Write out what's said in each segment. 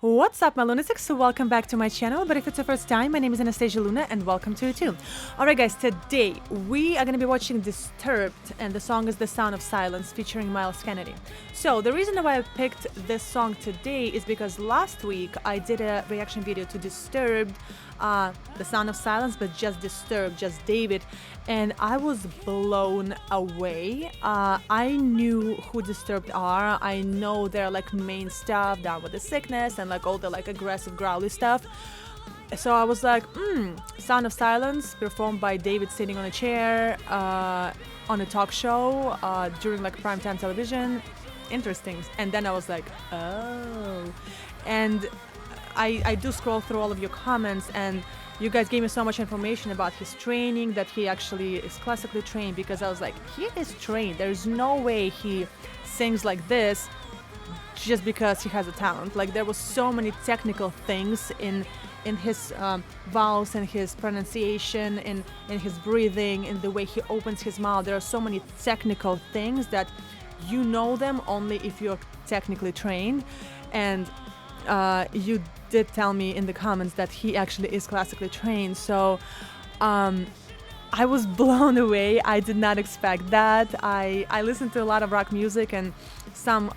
What's up, my lunatics? So welcome back to my channel, but if it's the first time, my name is Anastasia Luna and welcome to it too. Alright guys, today we are going to be watching Disturbed and the song is The Sound of Silence featuring Myles Kennedy. So the reason why I picked this song today is because last week I did a reaction video to Disturbed, The Sound of Silence, but just Disturbed, just David, and I was blown away. I knew who Disturbed are. I know their like main stuff, Down with the Sickness and like all the like aggressive growly stuff. So I was like, Sound of Silence performed by David sitting on a chair on a talk show during like primetime television. Interesting. And then I was like, oh. And I do scroll through all of your comments and you guys gave me so much information about his training, that he actually is classically trained, because I was like, he is trained. There's no way he sings like this just because he has a talent. Like there was so many technical things in his vowels and his pronunciation, in his breathing, in the way he opens his mouth. There are so many technical things that you know them only if you're technically trained. And you did tell me in the comments that he actually is classically trained. So I was blown away. I did not expect that. I listened to a lot of rock music and some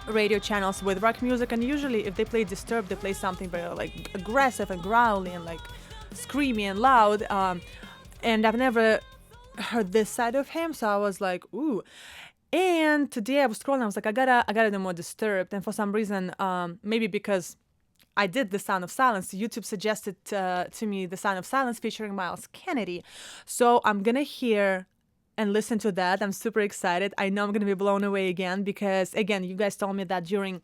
radio channels with rock music, and usually if they play Disturbed, they play something very like aggressive and growly and like screamy and loud, and I've never heard this side of him, so I was like, ooh. And today I was scrolling, I was like, I gotta do more Disturbed, and for some reason, maybe because I did The Sound of Silence, YouTube suggested to me The Sound of Silence featuring Myles Kennedy, so I'm gonna hear and listen to that. I'm super excited. I know I'm going to be blown away again because, again, you guys told me that during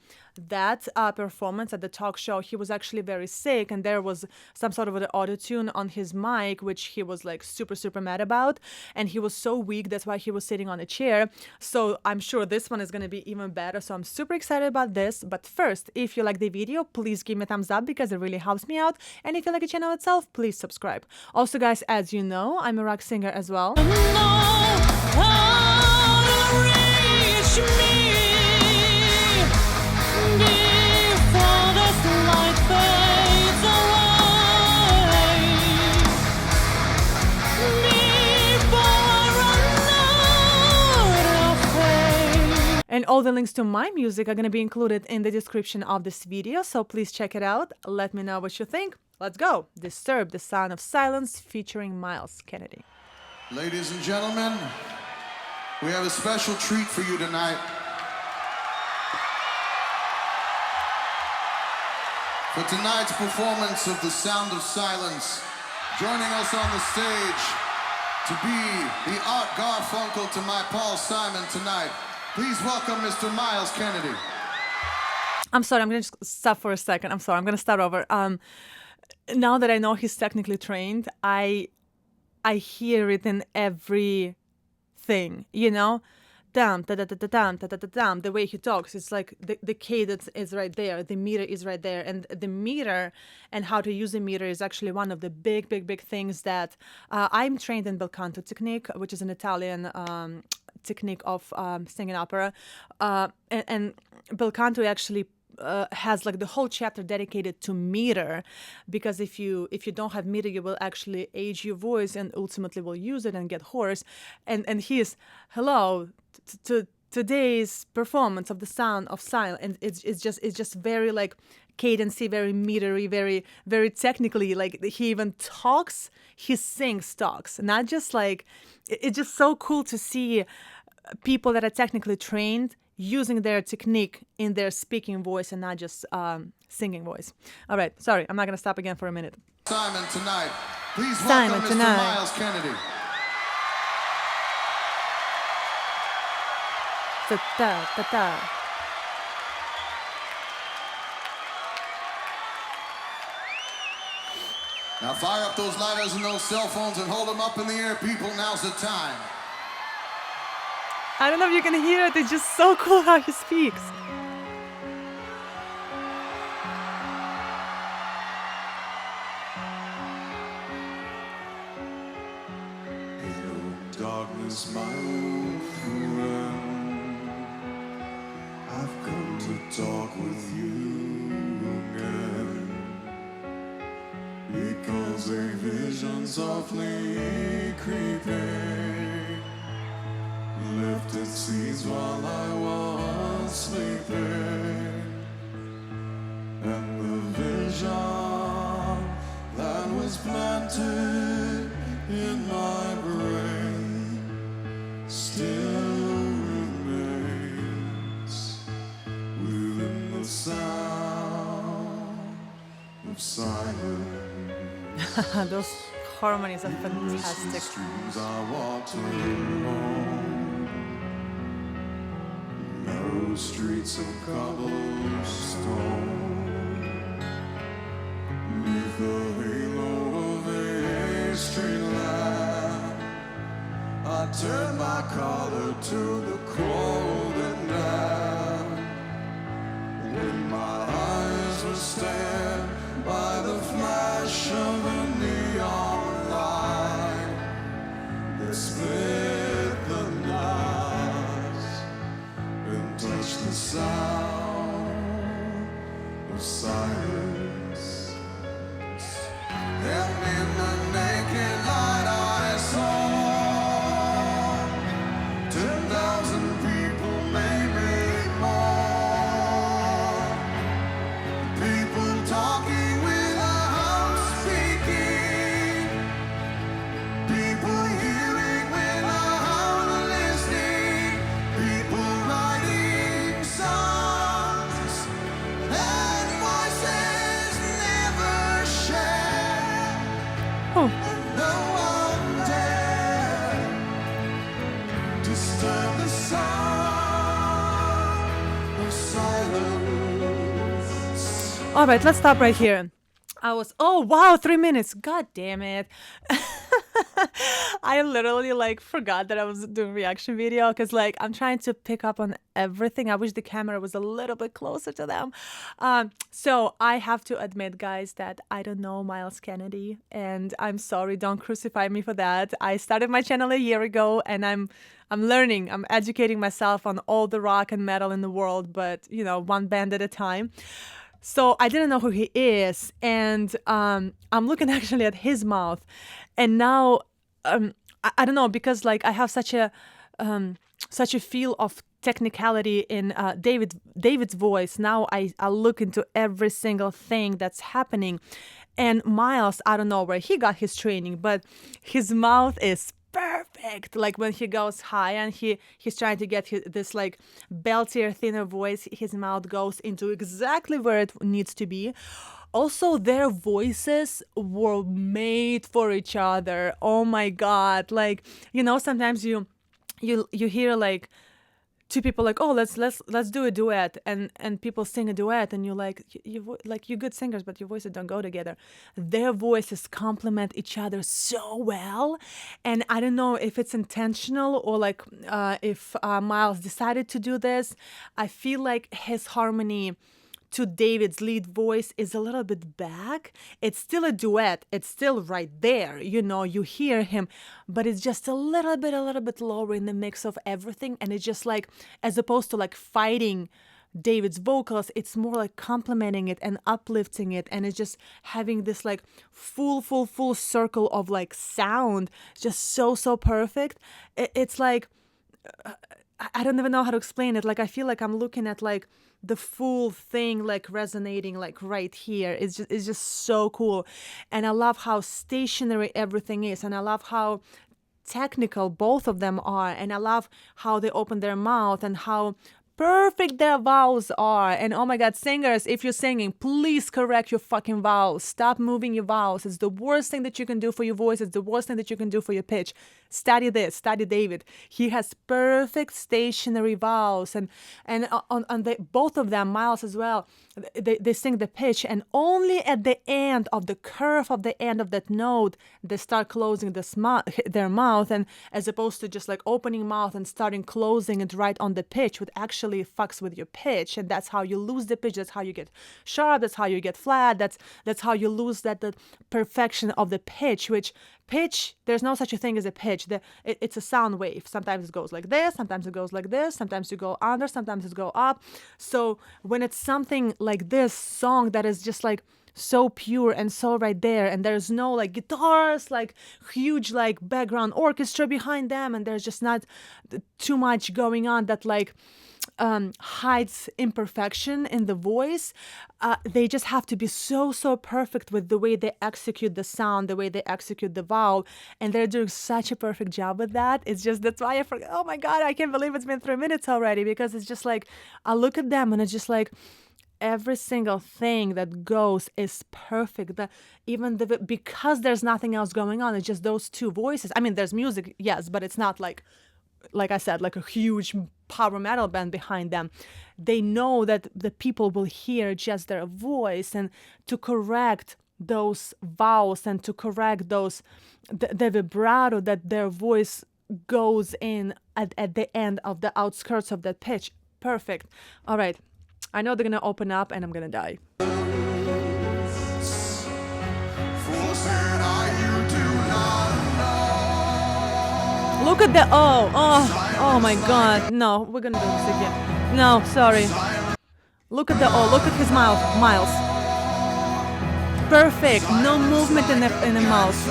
that performance at the talk show, he was actually very sick and there was some sort of an auto-tune on his mic, which he was like super, super mad about. And he was so weak. That's why he was sitting on a chair. So I'm sure this one is going to be even better. So I'm super excited about this. But first, if you like the video, please give me a thumbs up because it really helps me out. And if you like the channel itself, please subscribe. Also, guys, as you know, I'm a rock singer as well. And all the links to my music are going to be included in the description of this video, so please check it out. Let me know what you think. Let's go! Disturbed, The Sound of Silence featuring Myles Kennedy. Ladies and gentlemen, we have a special treat for you tonight. For tonight's performance of The Sound of Silence, joining us on the stage to be the Art Garfunkel to my Paul Simon tonight, please welcome Mr. Myles Kennedy. I'm sorry, I'm going to just stop for a second. I'm sorry, I'm going to start over. Now that I know he's technically trained, I hear it in everything, you know? Dam, da da da da dam, da da da dam. The way he talks, it's like the cadence is right there, the meter is right there, and the meter and how to use the meter is actually one of the big things that I'm trained in bel canto technique, which is an Italian technique of singing opera, and bel canto actually has like the whole chapter dedicated to meter, because if you don't have meter, you will actually age your voice and ultimately will use it and get hoarse. And he's hello to today's performance of The Sound of Silence, and it's just very like cadency, very metery, very technically. Like he even talks, he sings talks, not just like it's just so cool to see people that are technically trained using their technique in their speaking voice and not just singing voice. All right, sorry, I'm not going to stop again for a minute. Simon tonight. Please welcome Mr. Myles Kennedy. Ta-ta-ta-ta. Now fire up those lighters and those cell phones and hold them up in the air, people. Now's the time. I don't know if you can hear it. It's just so cool how he speaks. Hello, darkness, my old friend. I've come to talk with you. was a vision softly creeping, left its seeds while I was sleeping, and the vision that was planted in my brain still remains within the sound of silence. Those harmonies are Twisted fantastic. streams I walked alone, narrow streets of cobblestone, neath the halo of a street lamp. I turned my collar to the cold and damp. When my eyes were stared by the flash of a neon light that split the night and touched the sound of silence. And in the naked light I saw 10,000 people, maybe more. People talking without speaking. People hearing without listening. People writing songs and voices never shared. Oh, No one dared disturb the sound of silence. all right, let's stop right here. Oh wow, 3 minutes. God damn it. I literally like forgot that I was doing reaction video because like I'm trying to pick up on everything. I wish the camera was a little bit closer to them. So I have to admit, guys, that I don't know Myles Kennedy, and I'm sorry, don't crucify me for that. I started my channel a year ago, and I'm learning, I'm educating myself on all the rock and metal in the world, but you know, one band at a time. So I didn't know who he is, and I'm looking actually at his mouth, and now I don't know, because like I have such a feel of technicality in David's voice. Now I look into every single thing that's happening, and Myles, I don't know where he got his training, but his mouth is perfect. Like when he goes high and he's trying to get this like beltier, thinner voice, his mouth goes into exactly where it needs to be. Also, their voices were made for each other. Oh my God. Like, you know, sometimes you hear like two people like, oh, let's do a duet, and people sing a duet, and you're like, you're good singers, but your voices don't go together. Their voices complement each other so well, and I don't know if it's intentional or like if Myles decided to do this. I feel like his harmony to David's lead voice is a little bit back. It's still a duet. It's still right there. You know, you hear him, but it's just a little bit lower in the mix of everything. And it's just like, as opposed to like fighting David's vocals, it's more like complementing it and uplifting it. And it's just having this like full circle of like sound, just so perfect. It's like, I don't even know how to explain it. Like, I feel like I'm looking at like the full thing like resonating like right here. It's just so cool. And I love how stationary everything is, and I love how technical both of them are, and I love how they open their mouth and how perfect their vowels are. And oh my God, singers, if you're singing, please correct your fucking vowels. Stop moving your vowels. It's the worst thing that you can do for your voice. It's the worst thing that you can do for your pitch. Study this. Study David. He has perfect stationary vowels, and both of them, Myles as well. They sing the pitch, and only at the end of the curve of the end of that note they start closing their mouth, and as opposed to just like opening mouth and starting closing it right on the pitch, which actually fucks with your pitch, and that's how you lose the pitch. That's how you get sharp. That's how you get flat. That's how you lose the perfection of the pitch. Which pitch, there's no such a thing as a pitch. It's a sound wave. Sometimes it goes like this, sometimes it goes like this, sometimes you go under, sometimes it go up. So when it's something like this song that is just like so pure and so right there, and there's no like guitars, like huge like background orchestra behind them, and there's just not too much going on that like hides imperfection in the voice. They just have to be so perfect with the way they execute the sound, the way they execute the vowel, and they're doing such a perfect job with that. It's just, that's why I forgot. Oh my God, I can't believe it's been 3 minutes already, because it's just like, I look at them and it's just like, every single thing that goes is perfect. Even because there's nothing else going on, it's just those two voices. I mean, there's music, yes, but it's not like I said, like a huge power metal band behind them. They know that the people will hear just their voice, and to correct those vowels and to correct those the vibrato that their voice goes in at the end of the outskirts of that pitch. Perfect. All right. I know they're gonna open up and I'm gonna die. Look at the oh my God. No, we're gonna do this again. No, sorry. Look at the look at his mouth, Myles. Perfect. No movement in the mouth.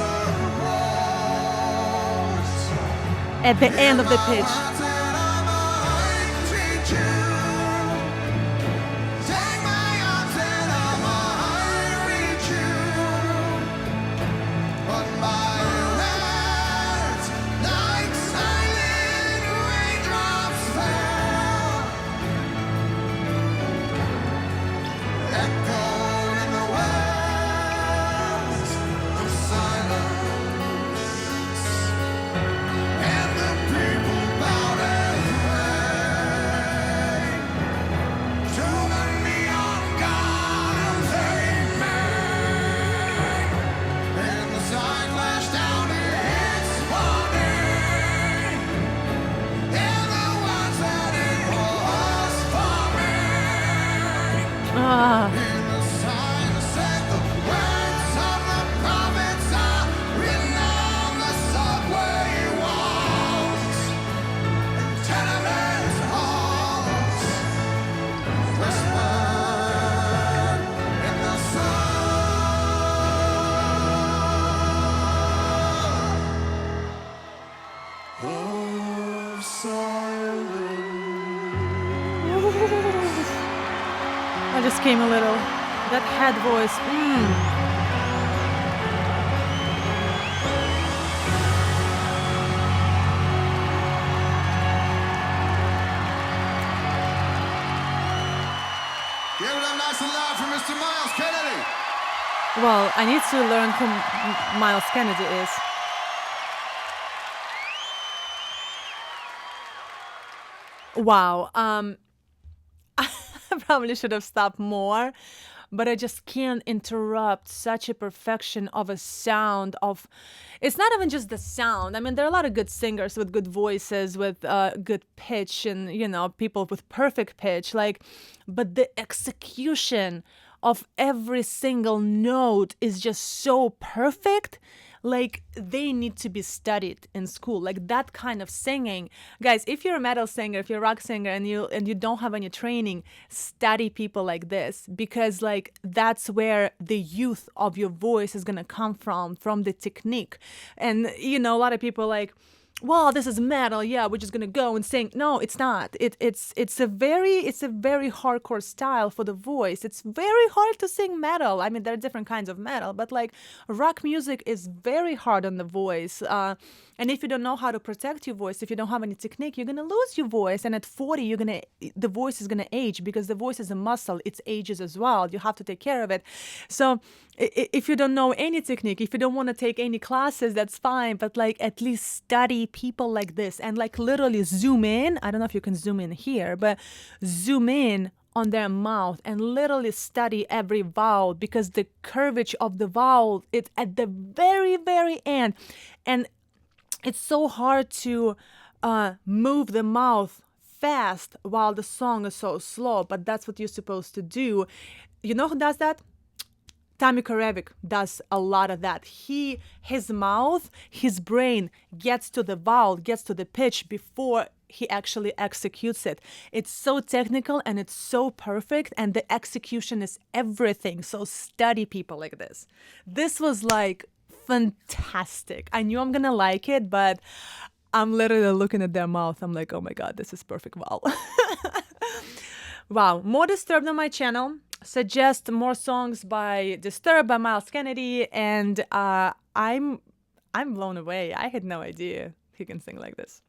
At the end of the pitch. I just came a little. That head voice. Give it up nice and loud for Mr. Myles Kennedy. Well, I need to learn who Myles Kennedy is. Wow. I probably should have stopped more, but I just can't interrupt such a perfection of a sound of, it's not even just the sound. I mean, there are a lot of good singers with good voices, with good pitch, and, you know, people with perfect pitch, like, but the execution of every single note is just so perfect. Like, they need to be studied in school, like that kind of singing. Guys, if you're a metal singer, if you're a rock singer, and you don't have any training, study people like this, because like that's where the youth of your voice is gonna come from the technique. And you know, a lot of people like, well, this is metal, yeah, we're just gonna go and sing. No, it's not. It's a very hardcore style for the voice. It's very hard to sing metal. I mean, there are different kinds of metal, but like rock music is very hard on the voice. And if you don't know how to protect your voice, if you don't have any technique, you're gonna lose your voice. And at 40, the voice is gonna age, because the voice is a muscle. It ages as well. You have to take care of it. So if you don't know any technique, if you don't want to take any classes, that's fine. But like, at least study people like this, and like literally zoom in. I don't know if you can zoom in here, but zoom in on their mouth and literally study every vowel, because the curvature of the vowel, it's at the very end. And it's so hard to move the mouth fast while the song is so slow, but that's what you're supposed to do. You know who does that? Tommy Karevik does a lot of that. His mouth, his brain gets to the vowel, gets to the pitch before he actually executes it. It's so technical and it's so perfect, and the execution is everything. So study people like this. This was like fantastic. I knew I'm gonna like it, but I'm literally looking at their mouth. I'm like, oh my God, this is perfect. Wow. Wow. More Disturbed on my channel. Suggest more songs by Disturbed, by Myles Kennedy, and I'm blown away. I had no idea he can sing like this.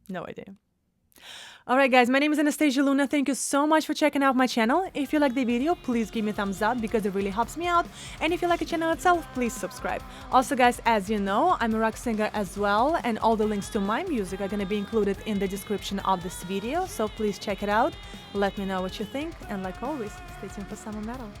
No idea. All right, guys, my name is Anastasia Luna. Thank you so much for checking out my channel. If you like the video, please give me a thumbs up because it really helps me out. And if you like the channel itself, please subscribe. Also, guys, as you know, I'm a rock singer as well, and all the links to my music are going to be included in the description of this video. So please check it out. Let me know what you think. And like always, stay tuned for summer metal.